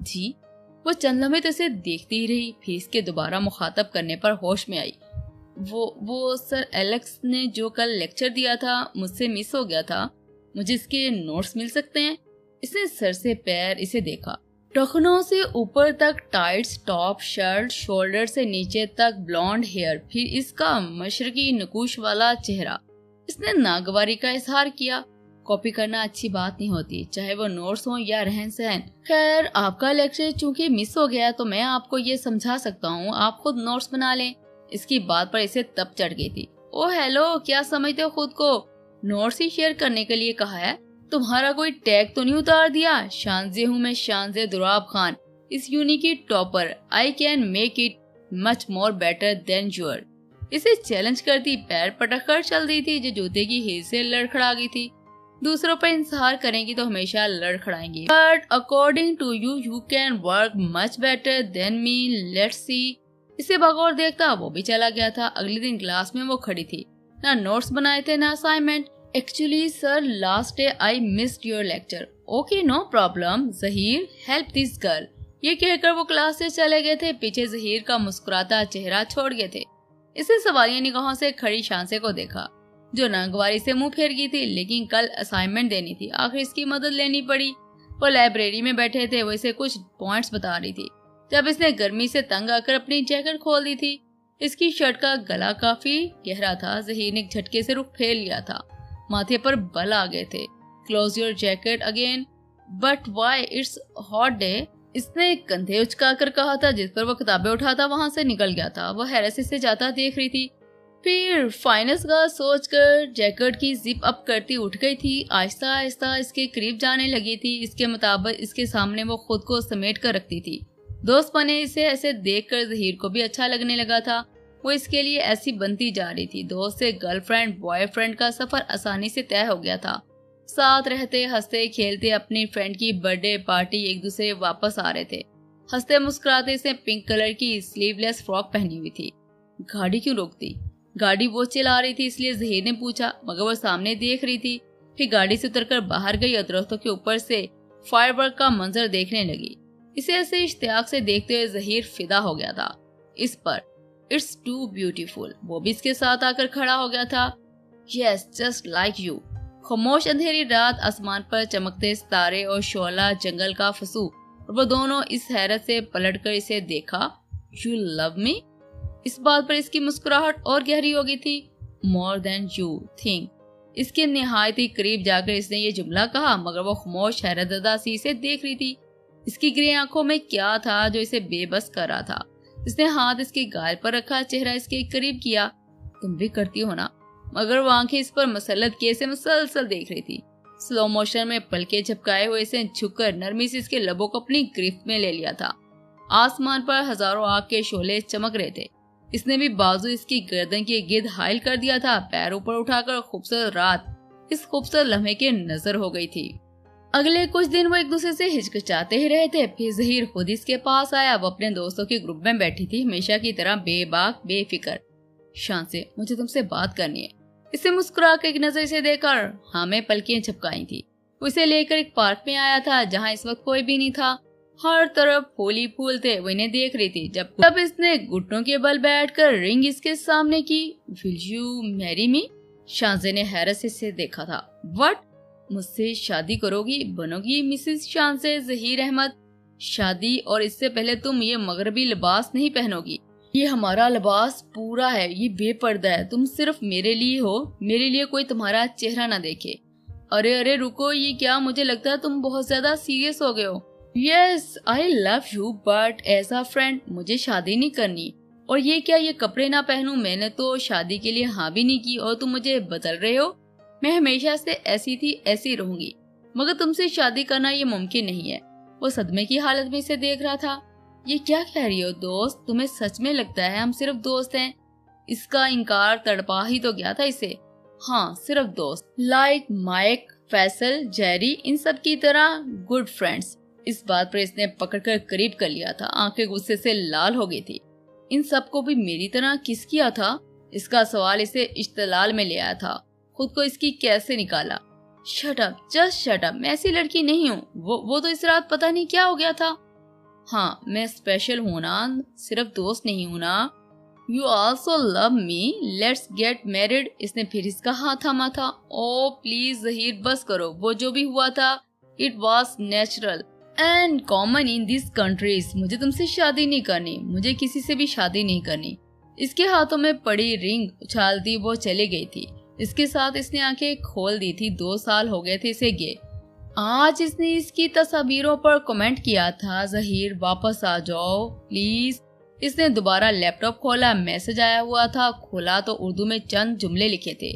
جی۔ وہ چند لمحے تو اسے دیکھتی ہی رہی، پھر اس کے دوبارہ مخاطب کرنے پر ہوش میں آئی۔ وہ سر ایلیکس نے جو کل لیکچر دیا تھا مجھ سے مس ہو گیا تھا، مجھے اس کے نوٹس مل سکتے ہیں؟ اس نے سر سے پیر اسے دیکھا، ٹخنوں سے اوپر تک ٹائٹس ٹاپ شرٹ، شولڈر سے نیچے تک بلونڈ ہیئر، پھر اس کا مشرقی نقوش والا چہرہ۔ اس نے ناگواری کا اظہار کیا۔ کاپی کرنا اچھی بات نہیں ہوتی، چاہے وہ نوٹس ہوں یا رہن سہن۔ خیر، آپ کا لیکچر چونکہ مس ہو گیا تو میں آپ کو یہ سمجھا سکتا ہوں، آپ خود نوٹس بنا لیں۔ اس کی بات پر اسے تپ چڑھ گئی تھی۔ او ہیلو، کیا سمجھتے ہو خود کو؟ نوٹس ہی شیئر کرنے کے لیے کہا ہے، تمہارا کوئی ٹیگ تو نہیں اتار دیا؟ شانزے ہوں میں، شانزے دراب خان، اس یونی کی topper. I can make it much more better than your. اسے چیلنج کرتی پیر پٹک کر چل دی تھی، جو جوتے کی ہیل سے لڑکھڑا گئی تھی۔ دوسروں پر انحصار کریں گی تو ہمیشہ لڑکھڑائیں گی۔ But according to you, you can work much better than me. Let's see. اسے بغور دیکھتا وہ بھی چلا گیا تھا۔ اگلے دن کلاس میں وہ کھڑی تھی، نہ نوٹس بنائے تھے نہ assignment. Actually, sir, last day I missed your lecture. Okay, no problem. Zaheer, help this girl. یہ کہہ کر وہ کلاس سے چلے گئے تھے۔ پیچھے ظہیر کا مسکراتا چہرہ چھوڑ گئے تھے۔ اسے سوالیہ نگاہوں سے کھڑی شانزے کو دیکھا، جو ناگواری سے منہ پھیر گئی تھی، لیکن کل اسائنمنٹ دینی تھی، آخر اس کی مدد لینی پڑی۔ وہ لائبریری میں بیٹھے تھے، وہ اسے کچھ پوائنٹس بتا رہی تھی، جب اس نے گرمی سے تنگ آ کر اپنی جیکٹ کھول دی تھی۔ اس کی شرٹ کا گلا کافی گہرا تھا۔ ظہیر نے ایک جھٹکے سے رخ پھیر لیا تھا، ماتھے پر بل آ گئے تھے۔ Close your jacket again, but why, it's hot day. اس نے کندھے اچکا کر کہا تھا، جس پر وہ کتابیں اٹھاتا وہاں سے نکل گیا تھا۔ وہ حیرت سے جاتا دیکھ رہی تھی، پھر فائنس کا سوچ کر جیکٹ کی زپ اپ کرتی اٹھ گئی تھی۔ آہستہ آہستہ اس کے قریب جانے لگی تھی۔ اس کے مطابق اس کے سامنے وہ خود کو سمیٹ کر رکھتی تھی۔ دوست بنے اسے ایسے دیکھ کر ظہیر کو بھی اچھا لگنے لگا تھا۔ وہ اس کے لیے ایسی بنتی جا رہی تھی۔ دوست سے گرل فرینڈ بوائے فرینڈ کا سفر آسانی سے طے ہو گیا تھا۔ ساتھ رہتے ہنستے کھیلتے اپنی فرینڈ کی برتھ ڈے پارٹی ایک دوسرے واپس آ رہے تھے۔ ہنستے مسکراتے سے پنک کلر کی سلیو لیس فراک پہنی ہوئی تھی۔ گاڑی کیوں روکتی؟ گاڑی وہ چلا رہی تھی، اس لیے ظہیر نے پوچھا، مگر وہ سامنے دیکھ رہی تھی۔ پھر گاڑی سے اتر کر باہر گئی اور درختوں کے اوپر سے فائر ورک کا منظر دیکھنے لگی۔ اسے ایسے اشتیاق سے دیکھتے ہوئے ظہیر فدا ہو گیا تھا اس پر۔ It's too beautiful. وہ بھی اس کے ساتھ آ کر کھڑا ہو گیا تھا۔ یس، جسٹ لائک یو۔ خاموش اندھیری رات، آسمان پر چمکتے ستارے اور شعلہ جنگل کا فسو، اور وہ دونوں اس حیرت سے پلٹ کر اسے دیکھا۔ یو لو می؟ اس بات پر اس کی مسکراہٹ اور گہری ہو گئی تھی۔ مور دین یو تھنک۔ اس کے نہایت ہی قریب جا کر اس نے یہ جملہ کہا، مگر وہ خاموش حیرت زدہ سی اسے دیکھ رہی تھی۔ اس کی گرے آنکھوں میں کیا تھا جو اسے بے بس کر رہا تھا؟ اس نے ہاتھ اس کے گال پر رکھا، چہرہ اس کے قریب کیا۔ تم بھی کرتی ہو نا؟ مگر وہ آنکھیں اس پر مسلط کیے سے مسلسل دیکھ رہی تھی۔ سلو موشن میں پلکیں جھپکائے ہوئے اسے جھک کر نرمی سے اس کے لبوں کو اپنی گرفت میں لے لیا تھا۔ آسمان پر ہزاروں آگ کے شعلے چمک رہے تھے۔ اس نے بھی بازو اس کی گردن کے گرد حائل کر دیا تھا، پیر اوپر اٹھا کر خوبصورت رات اس خوبصورت لمحے کے نظر ہو گئی تھی۔ اگلے کچھ دن وہ ایک دوسرے سے ہچکچاتے ہی رہے تھے۔ پھر ظہیر خود اس کے پاس آیا۔ وہ اپنے دوستوں کے گروپ میں بیٹھی تھی، ہمیشہ کی طرح بے باک بے فکر۔ شان سے، مجھے تم سے بات کرنی ہے۔ اسے مسکرا کے ایک نظر سے دے کر ہاں میں پلکیں جھپکائی تھی۔ وہ اسے لے کر ایک پارک میں آیا تھا، جہاں اس وقت کوئی بھی نہیں تھا۔ ہر طرف پھول ہی پھول تھے۔ وہ انہیں دیکھ رہی تھی۔ جب اس نے گھٹنوں کے بل بیٹھ کر رنگ اس کے سامنے کی۔ Will you marry me؟ شانزے نے حیرت سے اسے دیکھا تھا۔ What؟ مجھ سے شادی کرو گی، بنو گی مسز شانزے ظہیر احمد؟ شادی؟ اور اس سے پہلے تم یہ مغربی لباس نہیں پہنو گی۔ یہ ہمارا لباس پورا ہے، یہ بے پردہ ہے۔ تم صرف میرے لیے ہو، میرے لیے کوئی تمہارا چہرہ نہ دیکھے۔ ارے رکو، یہ کیا؟ مجھے لگتا ہے تم بہت زیادہ سیریس ہو گئے ہو۔ Yes, I love you, but as a friend مجھے شادی نہیں کرنی۔ اور یہ کیا، یہ کپڑے نہ پہنوں؟ میں نے تو شادی کے لیے ہاں بھی نہیں کی اور تم مجھے بدل رہے ہو۔ میں ہمیشہ سے ایسی تھی، ایسی رہوں گی، مگر تم سے شادی کرنا یہ ممکن نہیں ہے۔ وہ صدمے کی حالت میں اسے دیکھ رہا تھا۔ یہ کیا کہہ رہی ہو دوست؟ تمہیں سچ میں لگتا ہے ہم صرف دوست ہیں؟ اس کا انکار تڑپا ہی تو گیا تھا اسے۔ ہاں، صرف دوست، لائک مائک، فیصل، جیری، ان سب کی طرح گڈ فرینڈز۔ اس بات پر اس نے پکڑ کر قریب کر لیا تھا، آنکھیں غصے سے لال ہو گئی تھی۔ ان سب کو بھی میری طرح کس کیا تھا؟ اس کا سوال اسے اشتعال میں لے آیا تھا۔ خود کو اس کی کیسے نکالا؟ Shut up, just shut up, میں ایسی لڑکی نہیں ہوں۔ وہ تو اس رات پتہ نہیں کیا ہو گیا تھا۔ ہاں میں اسپیشل ہوں نا، صرف دوست نہیں ہوں نا. You also love me, let's get married. اس نے پھر اس کا ہاتھ تھاما تھا. او پلیز ظہیر بس کرو، وہ جو بھی ہوا تھا it was natural and common in these countries. مجھے تم سے شادی نہیں کرنی، مجھے کسی سے بھی شادی نہیں کرنی. اس کے ہاتھوں میں پڑی رنگ اچھالتی وہ چلی گئی تھی. اس کے ساتھ اس نے آنکھیں کھول دی تھی. 2 سال ہو گئے تھے اسے گئے. آج اس نے اس کی تصاویروں پر کمنٹ کیا تھا، ظہیر واپس آ جاؤ پلیز. اس نے دوبارہ لیپ ٹاپ کھولا. میسج آیا ہوا تھا. کھولا تو اردو میں چند جملے لکھے تھے.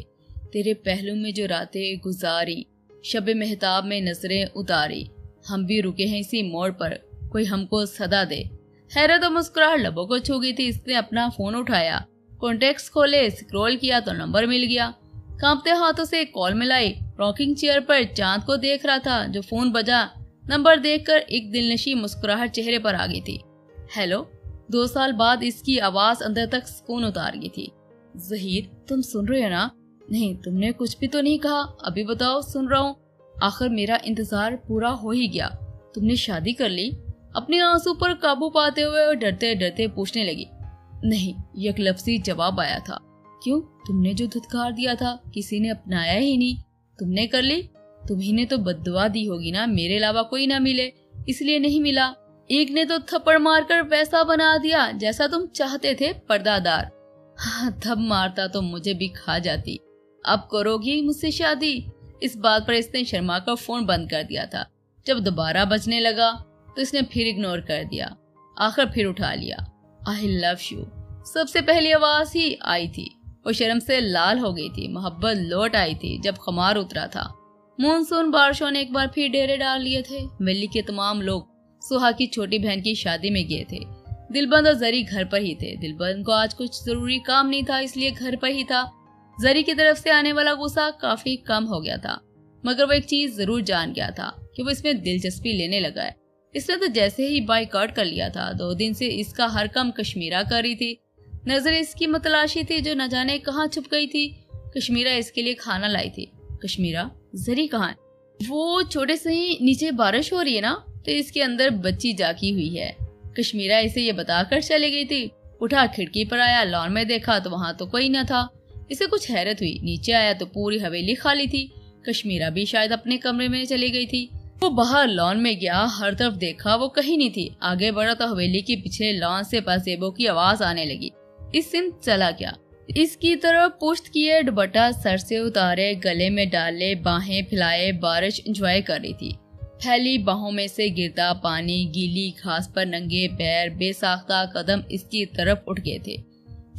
تیرے پہلو میں جو راتیں گزاری، شب مہتاب میں نظریں اتاری، ہم بھی رکے ہیں اسی موڑ پر، کوئی ہم کو صدا دے. حیرت و مسکراہٹ لبوں کو چھو گئی تھی. اس نے اپنا فون اٹھایا، کانٹیکٹس کھولے، اسکرول کیا تو نمبر مل گیا. کانپتے ہاتھوں سے کال ملائی. راکنگ چیئر پر چاند کو دیکھ رہا تھا. جو فون بجا، نمبر دیکھ کر ایک دلنشیں مسکراہٹ چہرے پر آ گئی تھی. ہیلو. 2 سال بعد اس کی آواز اندر تک سکون اتار گئی تھی. ظہیر تم سن رہے ہو نا؟ نہیں تم نے کچھ بھی تو نہیں کہا. ابھی بتاؤ. سن رہا ہوں. آخر میرا انتظار پورا ہو ہی گیا. تم نے شادی کر لی؟ اپنے آنسو پر قابو پاتے ہوئے اور ڈرتے ڈرتے پوچھنے لگی. نہیں، یک لفظی جواب آیا تھا. کیوں؟ تم نے جو دھتکار دیا تھا کسی نے اپنایا ہی نہیں. تم نے کر لی؟ تمہیں نے تو بد دعا دی ہوگی نا، میرے علاوہ کوئی نہ ملے اس لیے نہیں ملا. ایک نے تو تھپڑ مار کر ویسا بنا دیا جیسا تم چاہتے تھے، پردہ دار. ہاں تھپ مارتا تو مجھے بھی کھا جاتی. اب کرو گی مجھ سے شادی؟ اس بات پر اس نے شرما کر فون بند کر دیا تھا. جب دوبارہ بجنے لگا تو اس نے پھر اگنور کر دیا. آخر پھر اٹھا لیا. I love you. سب سے پہلی آواز ہی آئی تھی. وہ شرم سے لال ہو گئی تھی. محبت لوٹ آئی تھی جب خمار اترا تھا. مونسون بارشوں نے ایک بار پھر ڈیرے ڈال لیے تھے. ویلی کے تمام لوگ سوہا کی چھوٹی بہن کی شادی میں گئے تھے. دلبند اور زری گھر پر ہی تھے. دلبند کو آج کچھ ضروری کام نہیں تھا اس لیے گھر پر ہی تھا. زری کی طرف سے آنے والا غصہ کافی کم ہو گیا تھا، مگر وہ ایک چیز ضرور جان گیا تھا کہ وہ اس میں دلچسپی لینے لگا ہے. اس نے تو جیسے ہی بائیکاٹ کر لیا تھا. 2 دن سے اس کا ہر کام کشمیرہ کر رہی تھی. نظر اس کی متلاشی تھی جو نہ جانے کہاں چھپ گئی تھی. کشمیرہ اس کے لیے کھانا لائی تھی. کشمیرہ زری کہاں ہے؟ وہ چھوٹے سے ہی نیچے بارش ہو رہی ہے نا تو اس کے اندر بچی جاگی ہوئی ہے. کشمیرہ اسے یہ بتا کر چلی گئی تھی. اٹھا کھڑکی پر آیا. لان میں دیکھا تو وہاں تو کوئی نہ تھا. اسے کچھ حیرت ہوئی. نیچے آیا تو پوری حویلی خالی تھی. کشمیرہ بھی شاید اپنے کمرے میں چلی گئی تھی. وہ باہر لان میں گیا. ہر طرف دیکھا وہ کہیں نہیں تھی. آگے بڑھا تو حویلی کے پیچھے لان سے پازیبو کی آواز آنے لگی. اس سمت چلا گیا. اس کی طرف پشت کیے، دوپٹہ سر سے اتارے، گلے میں ڈالے، باہیں پھیلائے بارش انجوائے کر رہی تھی. پھیلی باہوں میں سے گرتا پانی، گیلی گھاس پر ننگے پیر، بے ساختہ قدم اس کی طرف اٹھ گئے تھے.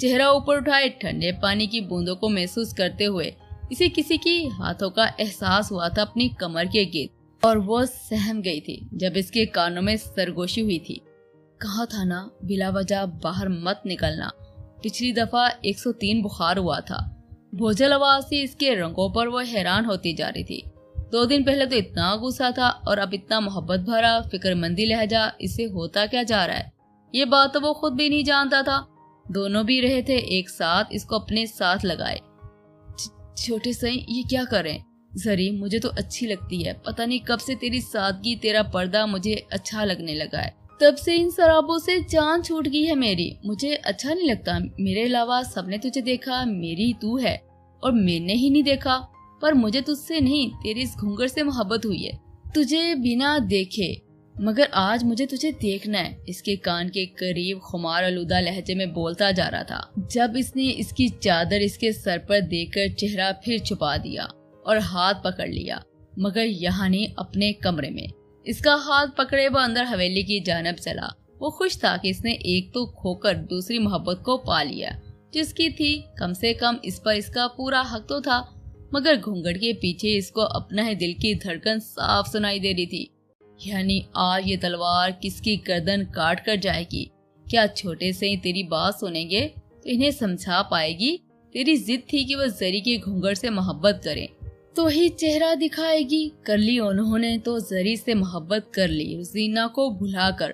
چہرہ اوپر اٹھائے ٹھنڈے پانی کی بوندوں کو محسوس کرتے ہوئے اسے کسی کی ہاتھوں کا احساس ہوا تھا اپنی کمر کے گرد، اور وہ سہم گئی تھی جب اس کے کانوں میں سرگوشی ہوئی تھی. کہا تھا نا بلا وجہ باہر مت نکلنا. پچھلی دفعہ 103 بخار ہوا تھا. بھوجل آواز سے اس کے رنگوں پر وہ حیران ہوتی جا رہی تھی. 2 دن پہلے تو اتنا غصہ تھا اور اب اتنا محبت بھرا فکر مندی لہجہ. اسے ہوتا کیا جا رہا ہے؟ یہ بات تو وہ خود بھی نہیں جانتا تھا. دونوں بھی رہے تھے ایک ساتھ اس کو اپنے ساتھ لگائے. چھوٹے سے یہ کیا کریں؟ زری مجھے تو اچھی لگتی ہے. پتہ نہیں کب سے تیری سادگی، تیرا پردہ مجھے اچھا لگنے لگا ہے. تب سے ان سرابوں سے جان چھوٹ گئی ہے میری. مجھے اچھا نہیں لگتا. میرے علاوہ سب نے تجھے دیکھا، میری تو ہے اور میں نے ہی نہیں دیکھا. پر مجھے تجھ سے نہیں، تیری اس گھونگھر سے محبت ہوئی ہے، تجھے بنا دیکھے. مگر آج مجھے تجھے دیکھنا ہے. اس کے کان کے قریب خمار آلودہ لہجے میں بولتا جا رہا تھا جب اس نے اس کی چادر اس کے سر پر دے کر چہرہ پھر چھپا دیا اور ہاتھ پکڑ لیا. مگر یہاں نہیں، اپنے کمرے میں. اس کا ہاتھ پکڑے وہ اندر حویلی کی جانب چلا. وہ خوش تھا کہ اس نے ایک تو کھو کر دوسری محبت کو پا لیا جس کی تھی. کم سے کم اس پر اس کا پورا حق تو تھا. مگر گھونگھٹ کے پیچھے اس کو اپنا ہی دل کی دھڑکن صاف سنائی دے رہی تھی. یعنی آج یہ تلوار کس کی گردن کاٹ کر جائے گی؟ کیا چھوٹے سے ہی تیری بات سنیں گے تو انہیں سمجھا پائے گی؟ تیری ضد تھی کہ وہ زری کے گھونگھٹ سے محبت کریں تو ہی چہرہ دکھائے گی. کر لی انہوں نے تو زری سے محبت کر لی، روزینہ کو بھلا کر.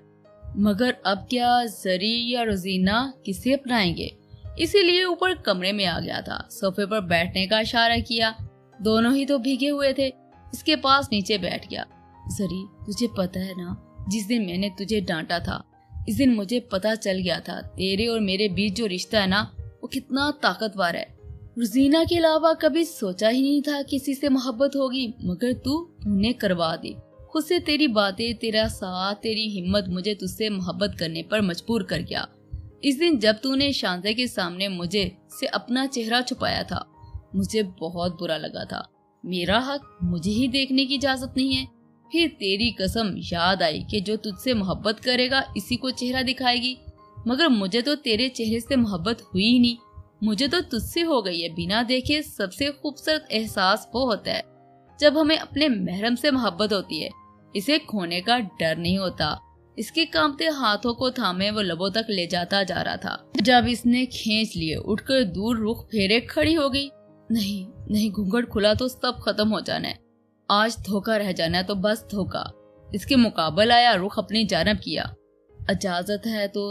مگر اب کیا زری یا روزینہ کسے اپنائیں گے؟ اسی لیے اوپر کمرے میں آ گیا تھا. صوفے پر بیٹھنے کا اشارہ کیا. دونوں ہی تو بھیگے ہوئے تھے. اس کے پاس نیچے بیٹھ گیا. زری تجھے پتہ ہے نا جس دن میں نے تجھے ڈانٹا تھا، اس دن مجھے پتا چل گیا تھا تیرے اور میرے بیچ جو رشتہ ہے نا وہ کتنا طاقتور ہے۔ روزینہ کے علاوہ کبھی سوچا ہی نہیں تھا کسی سے محبت ہوگی، مگر تو نے کروا دی۔ خود سے تیری باتیں، تیرا ساتھ، تیری ہمت مجھے تجھ سے محبت کرنے پر مجبور کر گیا۔ اس دن جب تو نے شانزے کے سامنے مجھے سے اپنا چہرہ چھپایا تھا، مجھے بہت برا لگا تھا۔ میرا حق مجھے ہی دیکھنے کی اجازت نہیں ہے؟ پھر تیری قسم یاد آئی کہ جو تجھ سے محبت کرے گا اسی کو چہرہ دکھائے گی، مگر مجھے تو تیرے چہرے سے محبت ہوئی ہی نہیں، مجھے تو تجھ سے ہو گئی ہے۔ بنا دیکھے سب سے خوبصورت احساس وہ ہوتا ہے جب ہمیں اپنے محرم سے محبت ہوتی ہے، اسے کھونے کا ڈر نہیں ہوتا۔ اس کے کانپتے ہاتھوں کو تھامے وہ لبوں تک لے جاتا جا رہا تھا، جب اس نے کھینچ لیے اٹھ کر دور رخ پھیرے کھڑی ہو گئی۔ نہیں، گھونگھٹ کھلا تو سب ختم ہو جانا ہے، آج دھوکا رہ جانا ہے تو بس دھوکا۔ اس کے مقابل آیا، رخ اپنی جانب کیا۔ اجازت ہے تو